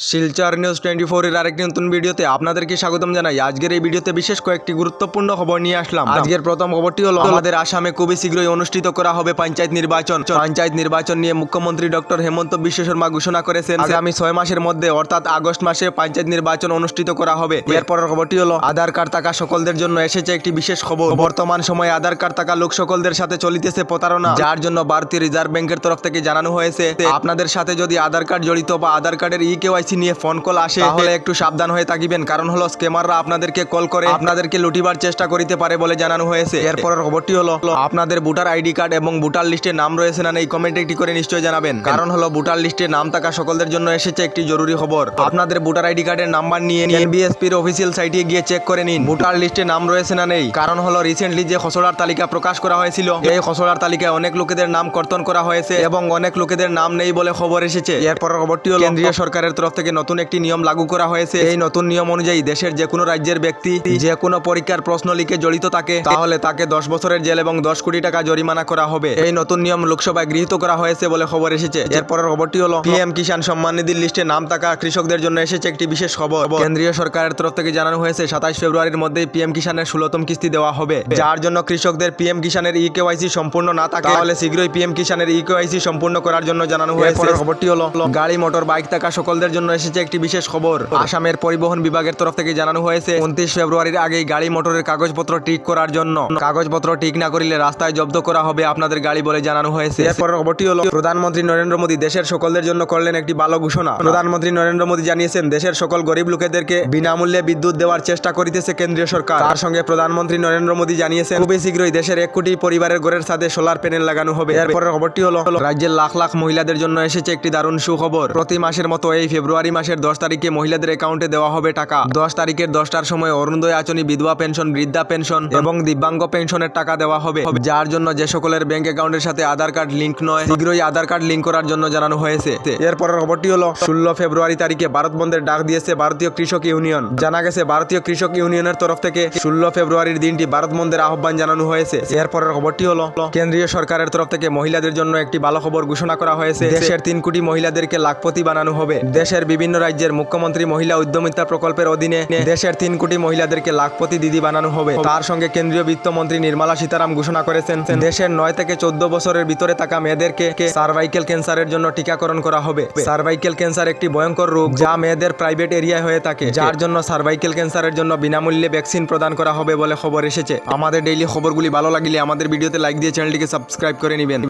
Silchar news 24 এর আরেকটি নতুন ভিডিওতে আপনাদেরকে স্বাগতম জানাই। আজকের এই ভিডিওতে বিশেষ কয়েকটি গুরুত্বপূর্ণ খবর নিয়ে আসলাম। আজকের প্রথম খবরটি হলো আমাদের আসামে খুবই শীঘ্রই অনুষ্ঠিত করা হবে পঞ্চায়েত নির্বাচন। পঞ্চায়েত নির্বাচন নিয়ে মুখ্যমন্ত্রী ডক্টর হেমন্ত বিশ্ব শর্মা ঘোষণা করেছেন আগামী 6 মাসের মধ্যে অর্থাৎ আগস্ট মাসে পঞ্চায়েত নির্বাচন অনুষ্ঠিত করা হবে। এরপরের খবরটি হলো আধার কার্ড থাকা সকলদের জন্য এসেছে একটি বিশেষ খবর। বর্তমান সময়ে আধার কার্ড থাকা লোক সকলদের সাথে চলিতেছে প্রতারণা, যার জন্য ভারতীয় রিজার্ভ ব্যাংকের তরফ থেকে জানানো হয়েছে আপনাদের সাথে যদি আধার কার্ড জড়িত বা আধার কার্ডের ই-কেওয়াইসি নিয়ে ফোন কল আসে তাহলে একটু সাবধান হয়ে থাকিবেন, কারণ হলো স্ক্যামাররা আপনাদেরকে কল করে আপনাদেরকে লুটিবার চেষ্টা করিতে পারে বলে জানানো হয়েছে। এরপরের খবরটি হলো আপনাদের ভোটার আইডি কার্ড এবং ভোটার লিস্টে নাম রয়েছে না এই কমেন্টে একটি করে নিশ্চয়ই জানাবেন, কারণ হলো ভোটার লিস্টে নাম থাকা সকলদের জন্য এসেছে একটি জরুরি খবর। আপনাদের ভোটার আইডি কার্ডের নাম্বার নিয়ে এনবিএসপির অফিসিয়াল সাইটে গিয়ে চেক করে নিন ভোটার লিস্টে নাম রয়েছে না নেই, কারণ হলো রিসেন্টলি যে খসড়ার তালিকা প্রকাশ করা হয়েছিল এই খসড়ার তালিকায় অনেক লোকেদের নাম কর্তন করা হয়েছে এবং অনেক লোকেদের নাম নেই বলে খবর এসেছে। এরপরের খবরটি হলো কেন্দ্রীয় সরকারের তরফ থেকে নতুন একটি নিয়ম লাগু করা হয়েছে। এই নতুন নিয়ম অনুযায়ী দেশের যে কোনো রাজ্যের ব্যক্তি যে কোনো পরীক্ষার প্রশ্ন লিখে জড়িত থাকে তাহলে তাকে 10 বছরের জেল এবং 10 কোটি টাকা জরিমানা করা হবে। এই নতুন নিয়ম লোকসভায় গৃহীত করা হয়েছে বলে খবর এসেছে। এরপরের খবরটি হলো পিএম কিষাণ সম্মান নিধির লিস্টে নাম থাকা কৃষকদের জন্য এসেছে একটি বিশেষ খবর। কেন্দ্রীয় সরকারের তরফ থেকে জানানো হয়েছে 27 ফেব্রুয়ারির মধ্যেই পিএম কিষাণের 16তম কিস্তি দেওয়া হবে, যার জন্য কৃষকদের পিএম কিষাণের ই-কেওয়াইসি সম্পূর্ণ না থাকে তাহলে শীঘ্রই পিএম কিষাণের ই-কেওয়াইসি সম্পূর্ণ করার জন্য জানানো হয়েছে। এরপরের খবরটি হলো গাড়ি মোটর বাইক থাকা সকলদের জন্য এসেছে একটি বিশেষ খবর। আসামের পরিবহন বিভাগের তরফ থেকে জানানো হয়েছে 29 ফেব্রুয়ারির আগেই গাড়ি মোটরের কাগজপত্র ঠিক করার জন্য, কাগজপত্র ঠিক না করিলে রাস্তায় জব্দ করা হবে আপনাদের গাড়ি বলে জানানো হয়েছে। এরপরের খবরটি হলো প্রধানমন্ত্রী নরেন্দ্র মোদী দেশের সকলদের জন্য করলেন একটি ভালো ঘোষণা। প্রধানমন্ত্রী নরেন্দ্র মোদী জানিয়েছেন দেশের সকল গরিব লোকেদেরকে বিনামূল্যে বিদ্যুৎ দেওয়ার চেষ্টা করিতেছে কেন্দ্রীয় সরকার। তার সঙ্গে প্রধানমন্ত্রী নরেন্দ্র মোদী জানিয়েছেন খুবই শীঘ্রই দেশের 1 কোটি পরিবারের ঘরের সাথে সোলার প্যানেল লাগানো হবে। এরপরের খবরটি হলো রাজ্যের লাখ লাখ মহিলাদের জন্য এসেছে একটি দারুণ সুখবর। প্রতি মাসের মতো এই ফেব্রুয়ারি মাসের 10 তারিখে মহিলাদের অ্যাকাউন্টে দেওয়া হবে টাকা। 10 তারিখের 10টার সময় অরুণোদয় আঁচনি, বিধবা পেনশন, বৃদ্ধা পেনশন এবং দিব্যাঙ্গ পেনশনের টাকা দেওয়া হবে, যার জন্য যে সকলের ব্যাংক অ্যাকাউন্টের সাথে আধার কার্ড লিংক নয় শীঘ্রই আধার কার্ড লিংক করার জন্য জানানো হয়েছে। এরপরের খবরটি হলো 16 ফেব্রুয়ারি তারিখে ভারত বন্ধের ডাক দিয়েছে ভারতীয় কৃষক ইউনিয়ন। জানা গেছে ভারতীয় কৃষক ইউনিয়নের তরফ থেকে 16 ফেব্রুয়ারির দিনটি ভারত বন্ধের আহ্বান জানানো হয়েছে। এরপরের খবরটি হলো কেন্দ্রীয় সরকারের তরফ থেকে মহিলাদের জন্য একটি ভালো খবর ঘোষণা করা হয়েছে। দেশের 3 কোটি মহিলাদেরকে লাখপতি বানানো হবে। দেশের বিভিন্ন রাজ্যের মুখ্যমন্ত্রী মহিলা উদ্যমিতা প্রকল্পের অধীনে দেশের 3 কোটি মহিলাদেরকে লাখপতি দিদি বানানো হবে। তার সঙ্গে কেন্দ্রীয় বিত্তমন্ত্রী নির্মলা সীতারাম ঘোষণা করেছেন দেশের 9 থেকে 14 বছরের ভিতরে থাকা মেয়েদেরকে সার্ভাইকেল ক্যান্সারের জন্য টিকাকরণ করা হবে। সার্ভাইকেল ক্যান্সার একটি ভয়ঙ্কর রোগ যা মেয়েদের প্রাইভেট এরিয়ায় হয়ে থাকে, যার জন্য সার্ভাইকেল ক্যান্সারের জন্য বিনামূল্যে ভ্যাকসিন প্রদান করা হবে বলে খবর এসেছে। আমাদের ডেইলি খবরগুলি ভালো লাগলে আমাদের ভিডিওতে লাইক দিয়ে চ্যানেলটিকে সাবস্ক্রাইব করে নেবেন।